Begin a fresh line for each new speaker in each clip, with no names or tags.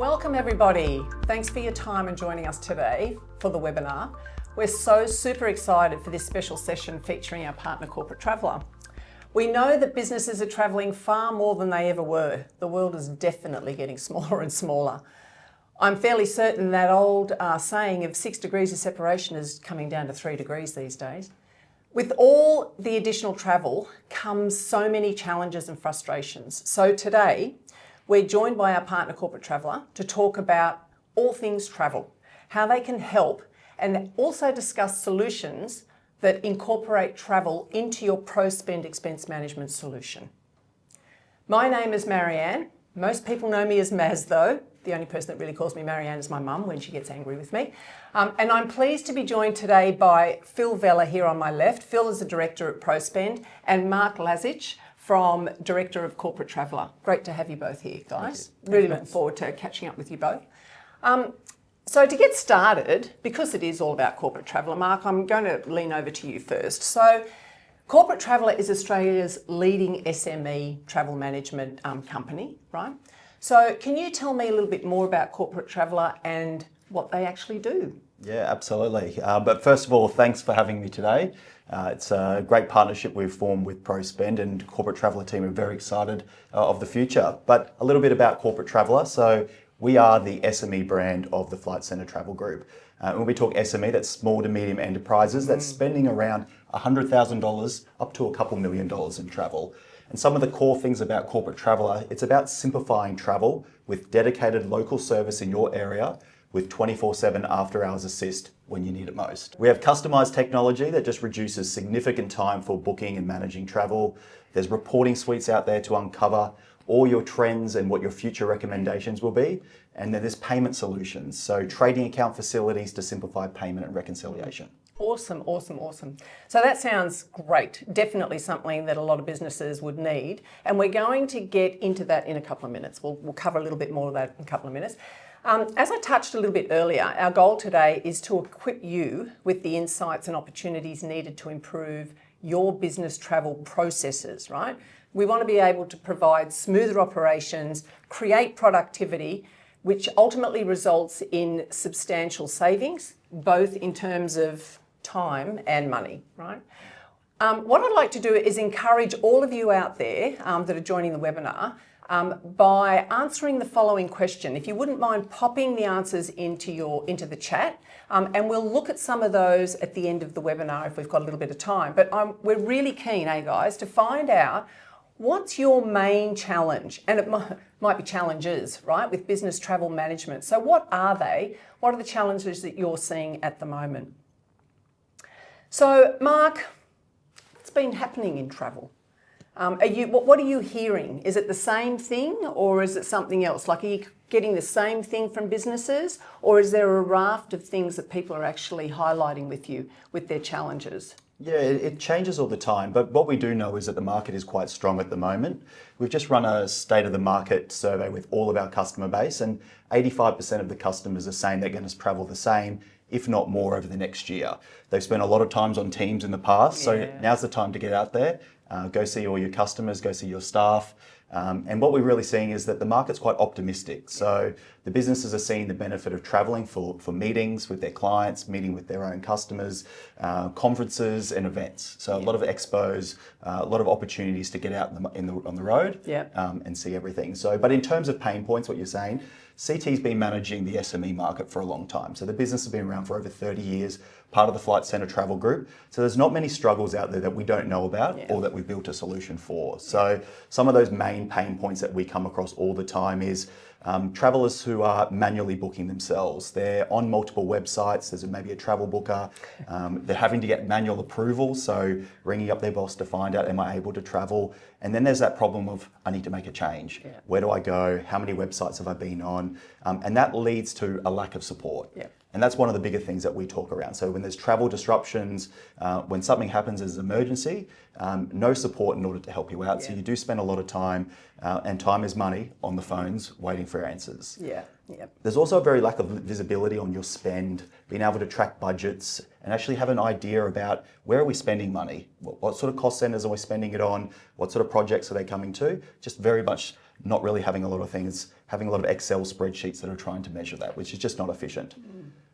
Welcome everybody. Thanks for your time and joining us today for the webinar. We're so super excited for this special session featuring our partner Corporate Traveller. We know that businesses are travelling far more than they ever were. The world is definitely getting smaller and smaller. I'm fairly certain that old saying of 6 degrees of separation is coming down to 3 degrees these days. With all the additional travel comes so many challenges and frustrations. So today, we're joined by our partner Corporate Traveller to talk about all things travel, how they can help, and also discuss solutions that incorporate travel into your ProSpend expense management solution. My name is Marianne. Most people know me as Maz though. The only person that really calls me Marianne is my mum when she gets angry with me. And I'm pleased to be joined today by Phil Vella here on my left. Phil is the Director at ProSpend, and Mark Lazic from Director of Corporate Traveller. Great to have you both here, guys. Really looking forward to catching up with you both. So to get started, because it is all about Corporate Traveller, Mark, I'm going to lean over to you first. So Corporate Traveller is Australia's leading SME travel management company, right? So can you tell me a little bit more about Corporate Traveller and what they actually do?
Yeah, absolutely. But first of all, thanks for having me today. It's a great partnership we've formed with ProSpend, and Corporate Traveller team are very excited of the future. But a little bit about Corporate Traveller. So we are the SME brand of the Flight Centre Travel Group. When we talk SME, that's small to medium enterprises that's spending around $100,000 up to a couple $1 million in travel. And some of the core things about Corporate Traveller, it's about simplifying travel with dedicated local service in your area with 24/7 after hours assist when you need it most. We have customized technology that just reduces significant time for booking and managing travel. There's reporting suites out there to uncover all your trends and what your future recommendations will be. And then there's payment solutions, so trading account facilities to simplify payment and reconciliation.
Awesome, awesome, awesome. So that sounds great. Definitely something that a lot of businesses would need. And we're going to get into that in a couple of minutes. We'll cover a little bit more of that in a couple of minutes. As I touched a little bit earlier, our goal today is to equip you with the insights and opportunities needed to improve your business travel processes, right? We want to be able to provide smoother operations, create productivity, which ultimately results in substantial savings, both in terms of time and money, right? What I'd like to do is encourage all of you out there that are joining the webinar by answering the following question. If you wouldn't mind popping the answers into the chat, and we'll look at some of those at the end of the webinar if we've got a little bit of time. But we're really keen, guys, to find out what's your main challenge, and it might be challenges, right, with business travel management. So what are they? What are the challenges that you're seeing at the moment? So, Mark, what's been happening in travel? What are you hearing? Is it the same thing or is it something else? Like, are you getting the same thing from businesses, or is there a raft of things that people are actually highlighting with you with their challenges?
Yeah, it changes all the time, but what we do know is that the market is quite strong at the moment. We've just run a state of the market survey with all of our customer base, and 85% of the customers are saying they're going to travel the same, if not more, over the next year. They've spent a lot of times on Teams in the past, so now's the time to get out there, go see all your customers, go see your staff. And what we're really seeing is that the market's quite optimistic. So the businesses are seeing the benefit of traveling for meetings with their clients, meeting with their own customers, conferences and events. So a lot of expos, a lot of opportunities to get out on the road and see everything. So, but in terms of pain points, what you're saying, CT's been managing the SME market for a long time. So the business has been around for over 30 years, part of the Flight Centre Travel Group. So there's not many struggles out there that we don't know about or that we've built a solution for. So some of those main pain points that we come across all the time is travellers who are manually booking themselves. They're on multiple websites. There's maybe a travel booker. They're having to get manual approval, so ringing up their boss to find out, am I able to travel? And then there's that problem of, I need to make a change. Where do I go? How many websites have I been on? And that leads to a lack of support. And that's one of the bigger things that we talk around. So when there's travel disruptions, when something happens as an emergency, no support in order to help you out. So you do spend a lot of time, and time is money, on the phones waiting for answers. There's also a very lack of visibility on your spend, being able to track budgets and actually have an idea about where are we spending money? What sort of cost centers are we spending it on? What sort of projects are they coming to? Just very much not really having a lot of Excel spreadsheets that are trying to measure that, which is just not efficient.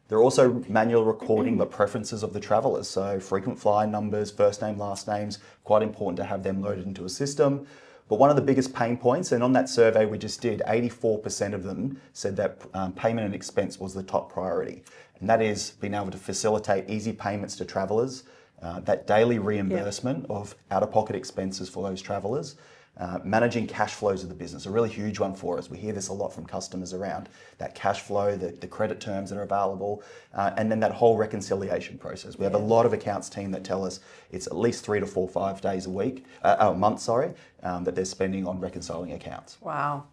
There are also manual recording the preferences of the travellers. So frequent flyer numbers, first name, last names, quite important to have them loaded into a system. But one of the biggest pain points, and on that survey we just did, 84% of them said that payment and expense was the top priority. And that is being able to facilitate easy payments to travellers, that daily reimbursement of out-of-pocket expenses for those travellers, managing cash flows of the business, a really huge one for us. We hear this a lot from customers around that cash flow, the credit terms that are available, and then that whole reconciliation process. We have a lot of accounts team that tell us it's at least 3 to 4, 5 days a month, that they're spending on reconciling accounts.
Wow.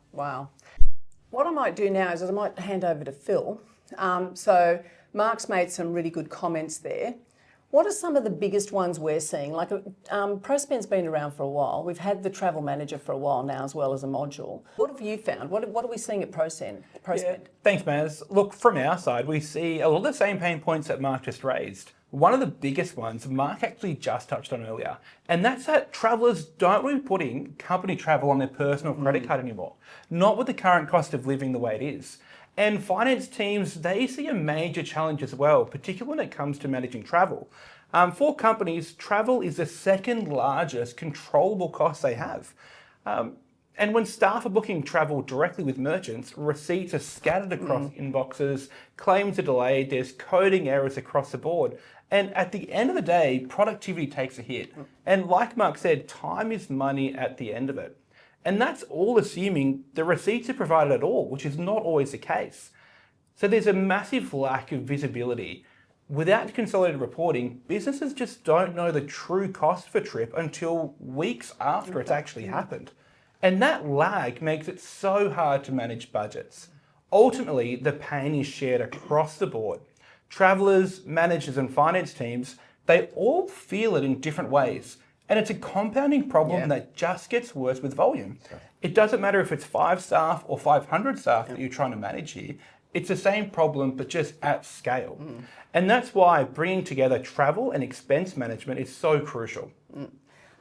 What I might do now is I might hand over to Phil. So Mark's made some really good comments there. What are some of the biggest ones we're seeing? Like ProSpend's been around for a while. We've had the travel manager for a while now as well as a module. What have you found? What are we seeing at ProSpend?
Yeah, thanks, Maz. Look, from our side, we see a lot of the same pain points that Mark just raised. One of the biggest ones Mark actually just touched on earlier, and that's that travellers don't really put in company travel on their personal credit card anymore. Not with the current cost of living the way it is. And finance teams, they see a major challenge as well, particularly when it comes to managing travel. For companies, travel is the second largest controllable cost they have. And when staff are booking travel directly with merchants, receipts are scattered across inboxes, claims are delayed, there's coding errors across the board. And at the end of the day, productivity takes a hit. And like Mark said, time is money at the end of it. And that's all assuming the receipts are provided at all, which is not always the case. So there's a massive lack of visibility. Without consolidated reporting, businesses just don't know the true cost of a trip until weeks after it's actually happened. And that lag makes it so hard to manage budgets. Ultimately, the pain is shared across the board. Travellers, managers and finance teams, they all feel it in different ways. And it's a compounding problem that just gets worse with volume. It doesn't matter if it's 5 staff or 500 staff that you're trying to manage here. It's the same problem, but just at scale. And that's why bringing together travel and expense management is so crucial.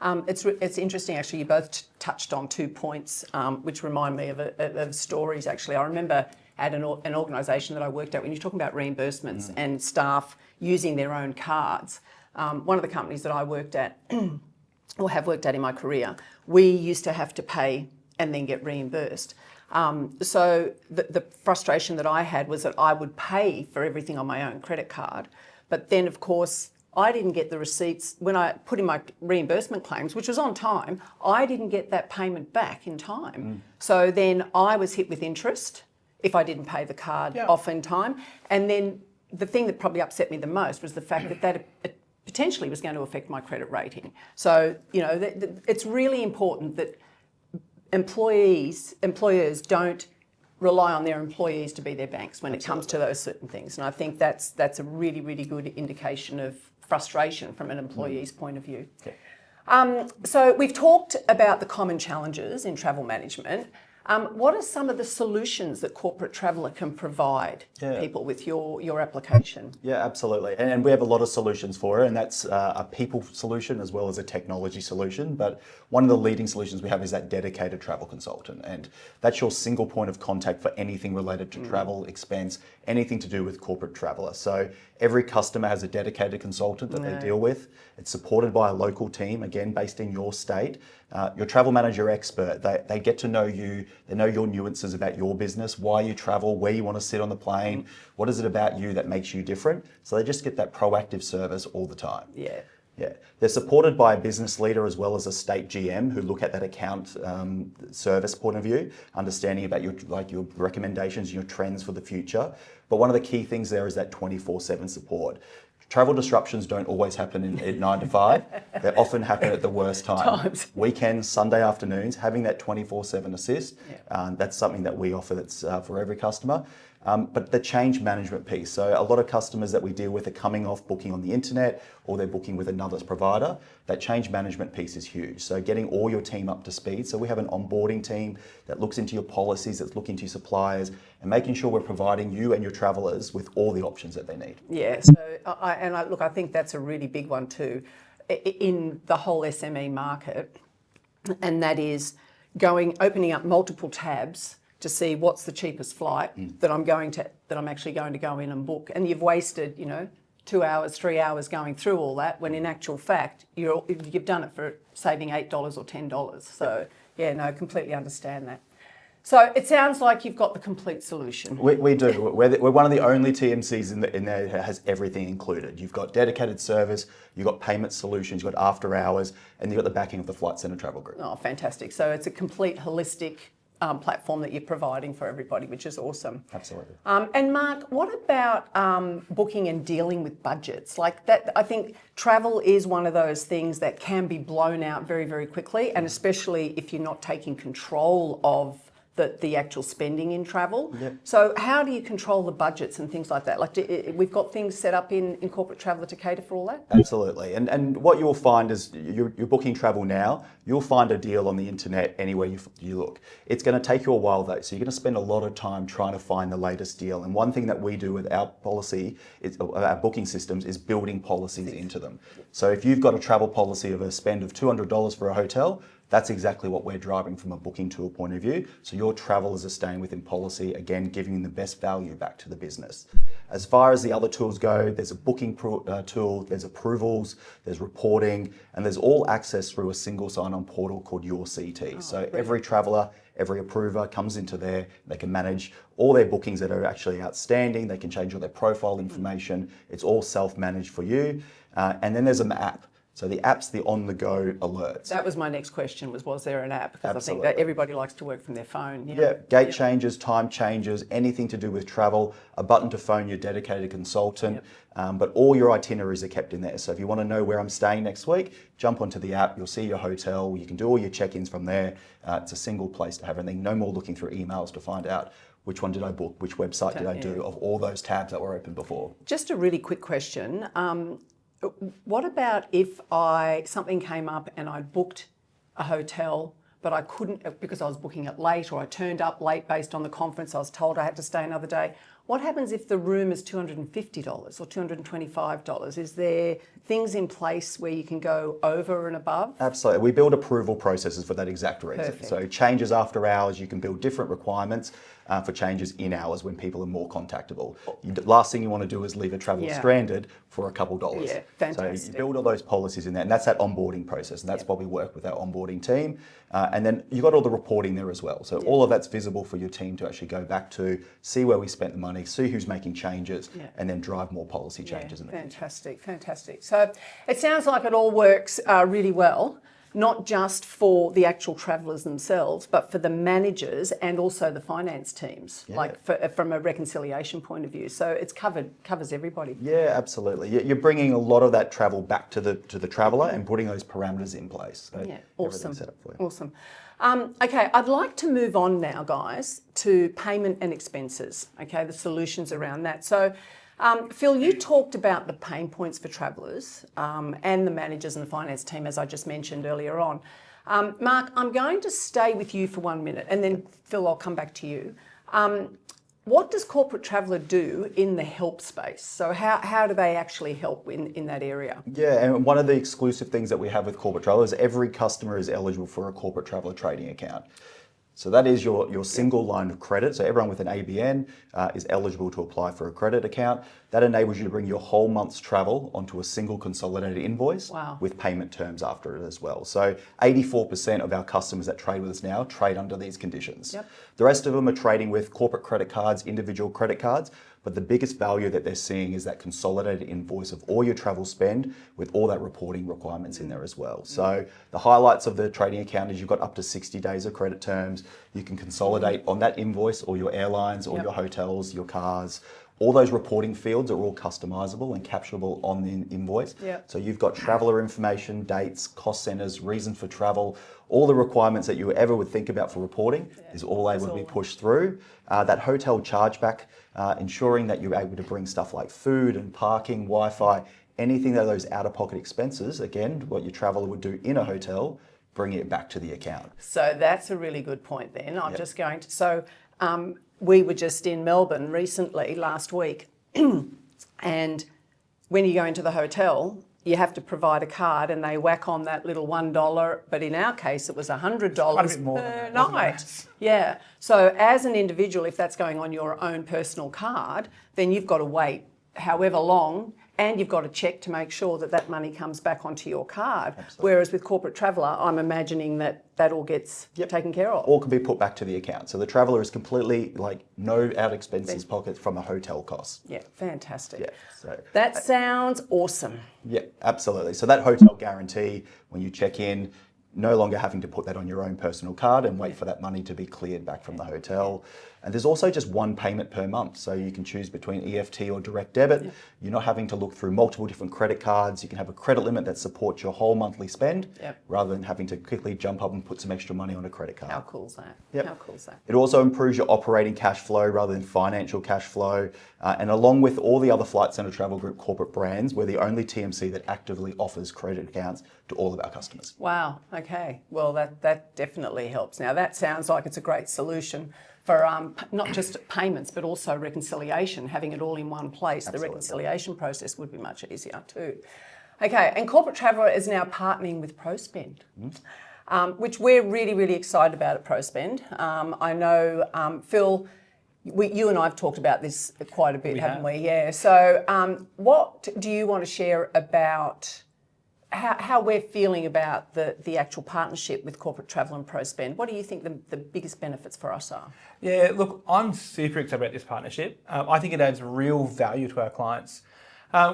It's interesting, actually, you both touched on 2 points, which remind me of stories, actually. I remember at an organisation that I worked at, when you're talking about reimbursements and staff using their own cards, one of the companies that I worked at, or have worked at in my career, we used to have to pay and then get reimbursed. So the frustration that I had was that I would pay for everything on my own credit card, but then of course I didn't get the receipts when I put in my reimbursement claims, which was on time. I didn't get that payment back in time. So then I was hit with interest if I didn't pay the card off in time. And then the thing that probably upset me the most was the fact that it potentially was going to affect my credit rating. So, it's really important that employers don't rely on their employees to be their banks when it comes to those certain things. And I think that's a really, really good indication of frustration from an employee's point of view. So we've talked about the common challenges in travel management. What are some of the solutions that Corporate Traveller can provide people with your application?
Yeah, absolutely. And we have a lot of solutions for it, and that's a people solution as well as a technology solution. But one of the leading solutions we have is that dedicated travel consultant. And that's your single point of contact for anything related to travel, expense, anything to do with Corporate Traveller. So every customer has a dedicated consultant that they deal with. It's supported by a local team, again, based in your state. Your travel manager expert, they get to know you, they know your nuances about your business, why you travel, where you want to sit on the plane, what is it about you that makes you different. So they just get that proactive service all the time. Yeah. They're supported by a business leader as well as a state GM who look at that account service point of view, understanding about your recommendations, your trends for the future. But one of the key things there is that 24/7 support. Travel disruptions don't always happen at 9 to 5. They often happen at the worst times. Weekends, Sunday afternoons, having that 24/7 assist, that's something that we offer that's for every customer. But the change management piece. So a lot of customers that we deal with are coming off booking on the internet or they're booking with another provider. That change management piece is huge. So getting all your team up to speed. So we have an onboarding team that looks into your policies, that's looking into your suppliers and making sure we're providing you and your travellers with all the options that they need.
Yeah, so I think that's a really big one too in the whole SME market. And that is, opening up multiple tabs to see what's the cheapest flight that I'm actually going to go in and book. And you've wasted, 2 hours, 3 hours going through all that, when in actual fact, you've done it for saving $8 or $10. So, completely understand that. So it sounds like you've got the complete solution.
We do. We're one of the only TMCs in there that has everything included. You've got dedicated service, you've got payment solutions, you've got after hours, and you've got the backing of the Flight Centre Travel Group.
Oh, fantastic. So it's a complete holistic platform that you're providing for everybody, which is awesome.
Absolutely.
And Mark, what about booking and dealing with budgets? Like that, I think travel is one of those things that can be blown out very, very quickly, and especially if you're not taking control of the actual spending in travel.
Yep.
So how do you control the budgets and things like that? Like we've got things set up in Corporate Traveller to cater for all that?
Absolutely. And what you'll find is you're booking travel now, you'll find a deal on the internet anywhere you look. It's going to take you a while though, so you're going to spend a lot of time trying to find the latest deal. And one thing that we do with our policy, our booking systems, is building policies into them. So if you've got a travel policy of a spend of $200 for a hotel, that's exactly what we're driving from a booking tool point of view. So your travelers are staying within policy, again, giving them the best value back to the business. As far as the other tools go, there's a booking tool, there's approvals, there's reporting, and there's all access through a single sign-on portal called Your CT. So every traveller, every approver comes into there, they can manage all their bookings that are actually outstanding, they can change all their profile information, it's all self-managed for you. And then there's an app. So the app's the on-the-go alerts.
That was my next question, was there an app? Because
Absolutely.
I think that everybody likes to work from their phone.
Yeah, gate changes, time changes, anything to do with travel, a button to phone your dedicated consultant, but all your itineraries are kept in there. So if you want to know where I'm staying next week, jump onto the app, you'll see your hotel, you can do all your check-ins from there. It's a single place to have everything, no more looking through emails to find out which one did I book, which website did I do, of all those tabs that were open before.
Just a really quick question. What about if something came up and I booked a hotel, but I couldn't because I was booking it late, or I turned up late based on the conference, I was told I had to stay another day? What happens if the room is $250 or $225? Is there things in place where you can go over and above?
Absolutely. We build approval processes for that exact reason.
Perfect.
So changes after hours, you can build different requirements for changes in hours when people are more contactable. Last thing you want to do is leave a traveller stranded for a couple dollars.
Yeah, fantastic.
So you build all those policies in there, and that's that onboarding process, and that's what we work with our onboarding team. And then you've got all the reporting there as well. So all of that's visible for your team to actually go back to, see where we spent the money, see who's making changes, and then drive more policy changes in the future.
Fantastic, fantastic. So it sounds like it all works really well, not just for the actual travellers themselves, but for the managers and also the finance teams, from a reconciliation point of view. So it's covers everybody.
Yeah, absolutely. You're bringing a lot of that travel back to the traveller and putting those parameters in place. So
awesome.
set up for you.
Awesome. Okay, I'd like to move on now, guys, to payment and expenses. Okay, the solutions around that. So, Phil, you talked about the pain points for travellers and the managers and the finance team, as I just mentioned earlier on. Mark, I'm going to stay with you for 1 minute, and then Phil, I'll come back to you. What does Corporate Traveller do in the help space? So how do they actually help in that area?
Yeah, and one of the exclusive things that we have with Corporate Traveller is every customer is eligible for a Corporate Traveller trading account. So that is your single line of credit. So everyone with an ABN is eligible to apply for a credit account. That enables you to bring your whole month's travel onto a single consolidated invoice with payment terms after it as well. So 84% of our customers that trade with us now trade under these conditions. The rest of them are trading with corporate credit cards, individual credit cards, but the biggest value that they're seeing is that consolidated invoice of all your travel spend with all that reporting requirements in there as well. So the highlights of the trading account is you've got up to 60 days of credit terms. You can consolidate on that invoice all your airlines, all your hotels, your cars. All those reporting fields are all customizable and capturable on the invoice. So you've got traveller information, dates, cost centres, reason for travel, all the requirements that you ever would think about for reporting is all able to be pushed through. That hotel chargeback, ensuring that you're able to bring stuff like food and parking, Wi-Fi, anything that are those out-of-pocket expenses, again, what your traveller would do in a hotel, bring it back to the account.
So that's a really good point then. I'm just going to, we were just in Melbourne recently, last week, and when you go into the hotel, you have to provide a card and they whack on that little $1, but in our case it was $100
quite a bit more
per
than that,
night.
wasn't it?
Yeah. So as an individual, if that's going on your own personal card, then you've got to wait however long, and you've got to check to make sure that that money comes back onto your card.
Absolutely.
Whereas with Corporate Traveller, I'm imagining that that all gets taken care of.
All can be put back to the account. So the traveller is completely like no out expenses pockets from a hotel cost.
Yeah, fantastic.
Yeah. So
That sounds awesome.
yeah, absolutely. So that hotel guarantee, when you check in, no longer having to put that on your own personal card and wait for that money to be cleared back from the hotel. And there's also just one payment per month. So you can choose between EFT or direct debit. You're not having to look through multiple different credit cards. You can have a credit limit that supports your whole monthly spend rather than having to quickly jump up and put some extra money on a credit card.
How cool is that?
Yep.
How cool is that?
It also improves your operating cash flow rather than financial cash flow. And along with all the other Flight Centre Travel Group corporate brands, we're the only TMC that actively offers credit accounts to all of our customers.
Wow, okay. Well, that definitely helps. Now, that sounds like it's a great solution for not just payments, but also reconciliation, having it all in one place.
Absolutely.
The reconciliation process would be much easier too. Okay, and Corporate Traveller is now partnering with ProSpend, which we're really, really excited about at ProSpend. I know, Phil, you and I have talked about this quite a bit, haven't we? Yeah. So what do you want to share about how we're feeling about the actual partnership with Corporate Travel and ProSpend? What do you think the biggest benefits for us are?
Yeah, look, I'm super excited about this partnership. I think it adds real value to our clients.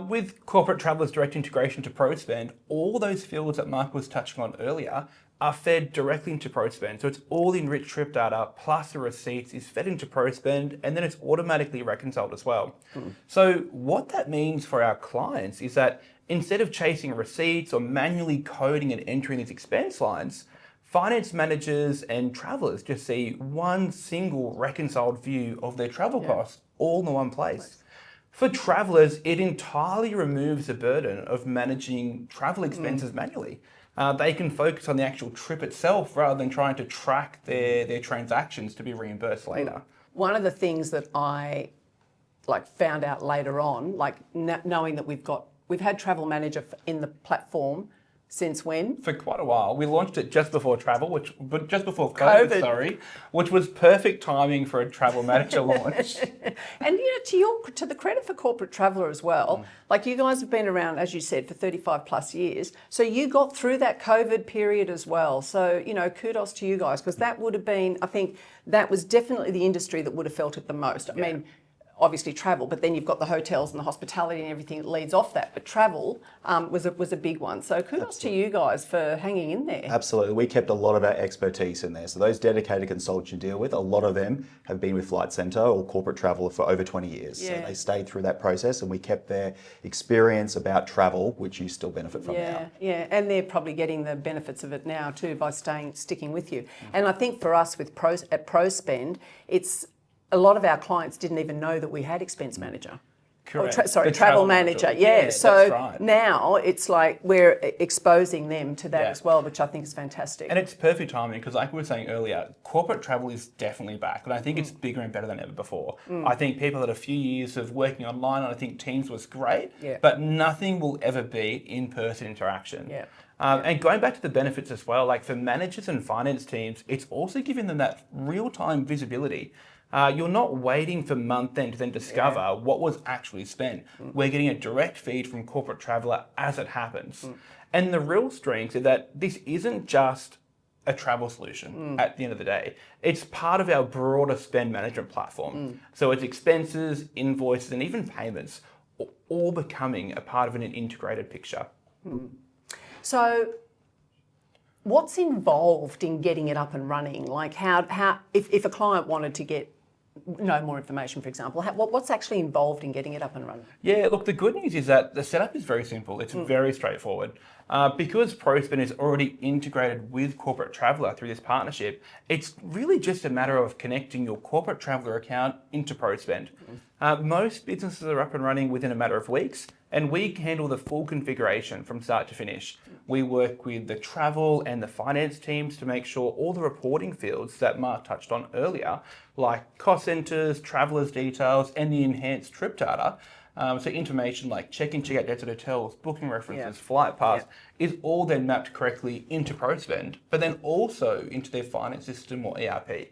With Corporate Traveller's direct integration to ProSpend, all those fields that Mark was touching on earlier are fed directly into ProSpend. So it's all the enriched trip data plus the receipts is fed into ProSpend, and then it's automatically reconciled as well. So what that means for our clients is that instead of chasing receipts or manually coding and entering these expense lines, finance managers and travellers just see one single reconciled view of their travel costs all in one place. For travellers, it entirely removes the burden of managing travel expenses manually. They can focus on the actual trip itself rather than trying to track their transactions to be reimbursed later.
One of the things that I found out later on, knowing that we've had Travel Manager in the platform since when?
For quite a while. We launched it just before just before COVID, which was perfect timing for a Travel Manager launch.
And to the credit for Corporate Traveller as well, you guys have been around, as you said, for 35 plus years. So you got through that COVID period as well. So, kudos to you guys, because that would have been, I think, that was definitely the industry that would have felt it the most. I mean, obviously travel, but then you've got the hotels and the hospitality and everything that leads off that. But travel was a big one. So kudos to you guys for hanging in there.
Absolutely. We kept a lot of our expertise in there. So those dedicated consultants you deal with, a lot of them have been with Flight Centre or Corporate Travel for over 20 years.
Yeah.
So they stayed through that process, and we kept their experience about travel, which you still benefit from now.
Yeah, and they're probably getting the benefits of it now too by sticking with you. And I think for us at ProSpend, a lot of our clients didn't even know that we had Expense Manager.
Correct.
Travel Manager. Yeah, so
that's right.
now it's like we're exposing them to that as well, which I think is fantastic.
And it's perfect timing because, like we were saying earlier, corporate travel is definitely back, and I think it's bigger and better than ever before. I think people had a few years of working online, and I think Teams was great, but nothing will ever beat in-person interaction. And going back to the benefits as well, like for managers and finance teams, it's also giving them that real-time visibility. You're not waiting for month end to then discover what was actually spent. We're getting a direct feed from Corporate Traveller as it happens. And the real strength is that this isn't just a travel solution at the end of the day. It's part of our broader spend management platform. So it's expenses, invoices, and even payments all becoming a part of an integrated picture.
So what's involved in getting it up and running? Like if a client wanted to get more information, for example, what's actually involved in getting it up and running?
Yeah, look, the good news is that the setup is very simple. It's very straightforward. Because ProSpend is already integrated with Corporate Traveller through this partnership, it's really just a matter of connecting your Corporate Traveller account into ProSpend. Most businesses are up and running within a matter of weeks, and we handle the full configuration from start to finish. We work with the travel and the finance teams to make sure all the reporting fields that Mark touched on earlier, like cost centres, travellers' details, and the enhanced trip data, So information like check-in, check-out dates at hotels, booking references, flight pass is all then mapped correctly into ProSpend, but then also into their finance system or ERP.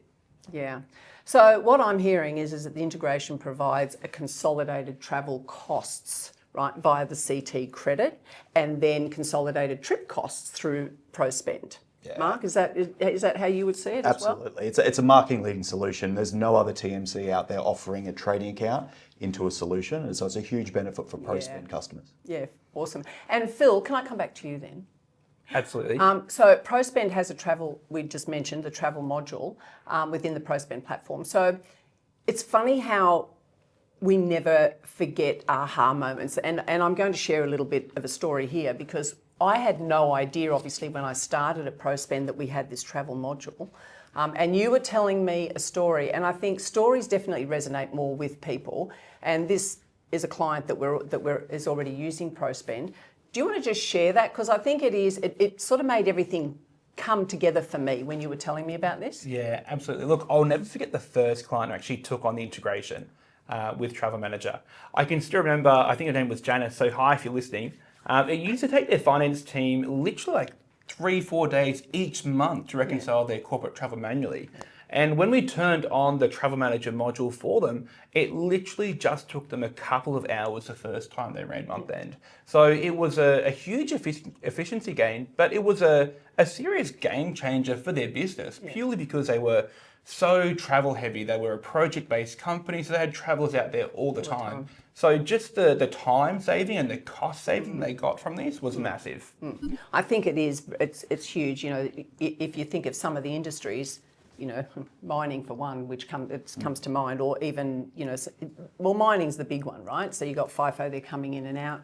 Yeah. So what I'm hearing is that the integration provides a consolidated travel costs, right, via the CT credit, and then consolidated trip costs through ProSpend.
Yeah.
Mark, is that how you would see it as well?
Absolutely. It's a marketing leading solution. There's no other TMC out there offering a trading account into a solution. And so it's a huge benefit for ProSpend customers.
Yeah, awesome. And Phil, can I come back to you then?
Absolutely.
So ProSpend has a travel, we just mentioned, the travel module within the ProSpend platform. So it's funny how we never forget aha moments. And I'm going to share a little bit of a story here because I had no idea, obviously, when I started at ProSpend that we had this travel module. And you were telling me a story, and I think stories definitely resonate more with people. And this is a client that is already using ProSpend. Do you want to just share that? Because I think it sort of made everything come together for me when you were telling me about this.
Yeah, absolutely. Look, I'll never forget the first client who actually took on the integration with Travel Manager. I can still remember, I think her name was Janice, so hi if you're listening. It used to take their finance team literally like 3-4 days each month to reconcile their corporate travel manually. And when we turned on the Travel Manager module for them, it literally just took them a couple of hours the first time they ran month end. So it was a huge efficiency gain, but it was a serious game changer for their business, purely because they were so travel heavy. They were a project-based company, so they had travelers out there all the time. So just the time saving and the cost saving they got from this was massive.
I think it is. It's huge. You know, if you think of some of the industries, you know, mining for one, which comes to mind, or even, you know, well, mining's the big one, right? So you got FIFO, they're coming in and out,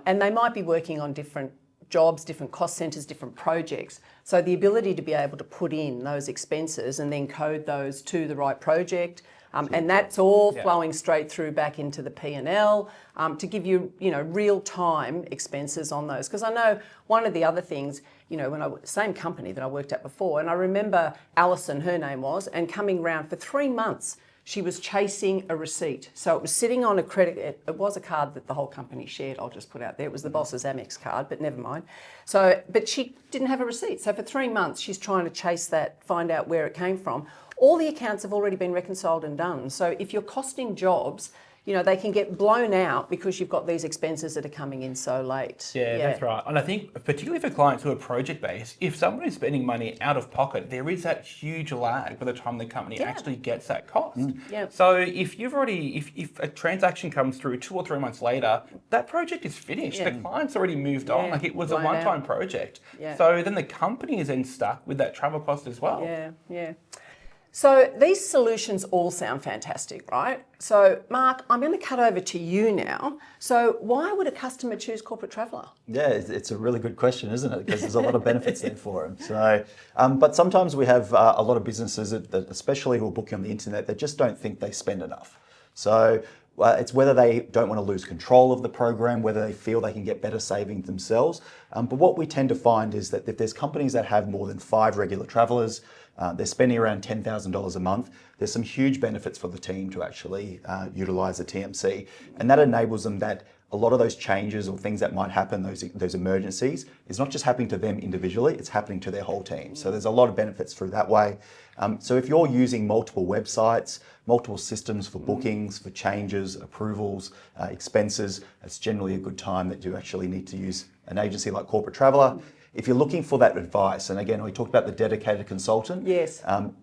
and they might be working on different jobs, different cost centres, different projects. So the ability to be able to put in those expenses and then code those to the right project, and that's all flowing straight through back into the P&L to give you, you know, real-time expenses on those. Because I know one of the other things, you know, same company that I worked at before, and I remember Alison, her name was, and coming round for 3 months, she was chasing a receipt. So it was sitting on a credit, it was a card that the whole company shared, I'll just put out there. It was the boss's Amex card, but never mind. So, but she didn't have a receipt. So for 3 months, she's trying to chase that, find out where it came from. All the accounts have already been reconciled and done. So if you're costing jobs, you know, they can get blown out because you've got these expenses that are coming in so late.
Yeah, that's right. And I think particularly for clients who are project-based, if someone is spending money out of pocket, there is that huge lag by the time the company actually gets that cost. So if you've already, if a transaction comes through 2 or 3 months later, that project is finished. The client's already moved on. Like it was a one-time project. So then the company is then stuck with that travel cost as well.
So these solutions all sound fantastic, right? So Mark, I'm going to cut over to you now. So why would a customer choose Corporate Traveller?
Yeah, it's a really good question, isn't it? Because there's a lot of benefits there for them. So, but sometimes we have a lot of businesses, that especially who are booking on the internet, that just don't think they spend enough. So it's whether they don't want to lose control of the program, whether they feel they can get better savings themselves. But what we tend to find is that if there's companies that have more than 5 regular travellers, they're spending around $10,000 a month, there's some huge benefits for the team to actually utilise the TMC. And that enables them that a lot of those changes or things that might happen, those emergencies, is not just happening to them individually, it's happening to their whole team. So there's a lot of benefits through that way. So if you're using multiple websites, multiple systems for bookings, for changes, approvals, expenses, it's generally a good time that you actually need to use an agency like Corporate Traveller. If you're looking for that advice, and again, we talked about the dedicated consultant,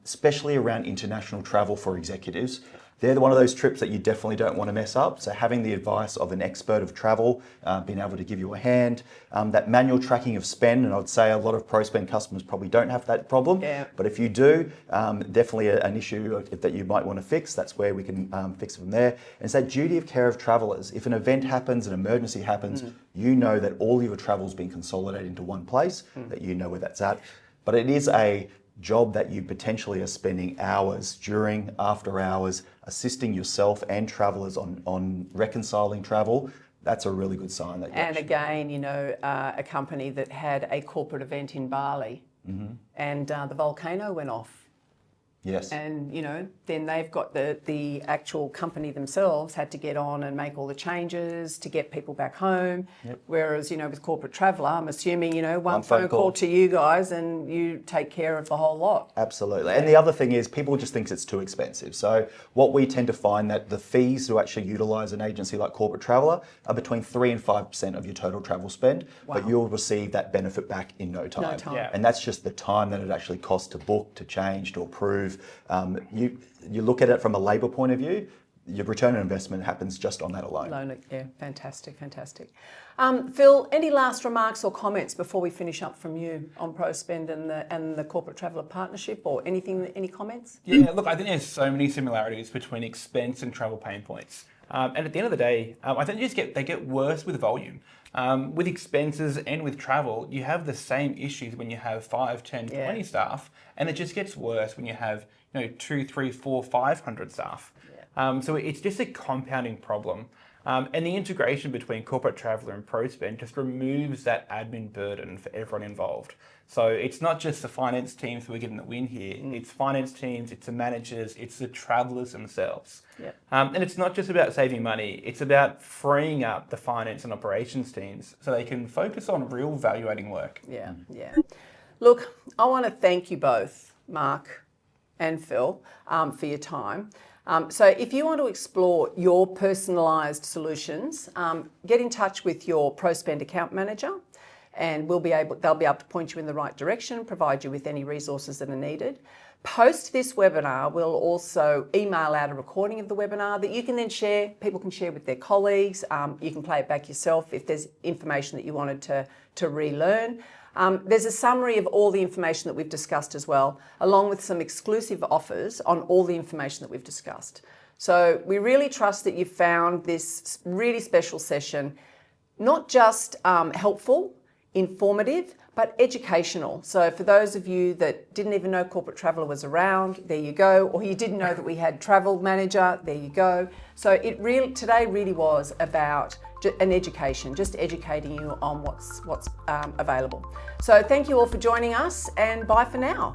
especially around international travel for executives, they're one of those trips that you definitely don't want to mess up. So having the advice of an expert of travel, being able to give you a hand, that manual tracking of spend, and I'd say a lot of ProSpend customers probably don't have that problem, but if you do, definitely an issue that you might want to fix. That's where we can fix it from there. And it's that duty of care of travellers. If an event happens, an emergency happens, you know that all of your travel's been consolidated into one place, that you know where that's at. But it is a job that you potentially are spending hours during, after hours, assisting yourself and travellers on reconciling travel. That's a really good sign. That
and again, you know, a company that had a corporate event in Bali and the volcano went off.
Yes.
And, then they've got the actual company themselves had to get on and make all the changes to get people back home.
Yep.
Whereas, with corporate traveller, I'm assuming, one
phone
phone
call
call to you guys and you take care of the whole lot.
Absolutely. And the other thing is people just think it's too expensive. So what we tend to find that the fees to actually utilise an agency like Corporate Traveller are between 3 and 5% of your total travel spend, but you'll receive that benefit back in no time.
No time.
Yeah.
And that's just the time that it actually costs to book, to change, to approve. You look at it from a labour point of view, your return on investment happens just on that alone.
Yeah, fantastic. Phil, any last remarks or comments before we finish up from you on ProSpend and the Corporate Traveller Partnership, or any comments?
Yeah, look, I think there's so many similarities between expense and travel pain points. And at the end of the day, I think they get worse with volume. With expenses and with travel, you have the same issues when you have 5, 10, 20 staff, and it just gets worse when you have 2, 3, 4, 500 staff. So it's just a compounding problem. And the integration between Corporate Traveller and ProSpend just removes that admin burden for everyone involved. So it's not just the finance teams who are getting the win here. It's finance teams, it's the managers, it's the travellers themselves. And it's not just about saving money. It's about freeing up the finance and operations teams so they can focus on real value-adding work.
Yeah. Look, I want to thank you both, Mark and Phil, for your time. So if you want to explore your personalised solutions, get in touch with your ProSpend account manager, and they'll be able to point you in the right direction, provide you with any resources that are needed. Post this webinar, we'll also email out a recording of the webinar that you can then share. People can share with their colleagues. You can play it back yourself if there's information that you wanted to relearn. There's a summary of all the information that we've discussed as well, along with some exclusive offers on all the information that we've discussed. So we really trust that you've found this really special session not just helpful, informative, but educational. So for those of you that didn't even know Corporate Traveller was around, there you go. Or you didn't know that we had Travel Manager, there you go. So today really was about an education, just educating you on what's available. So thank you all for joining us, and bye for now.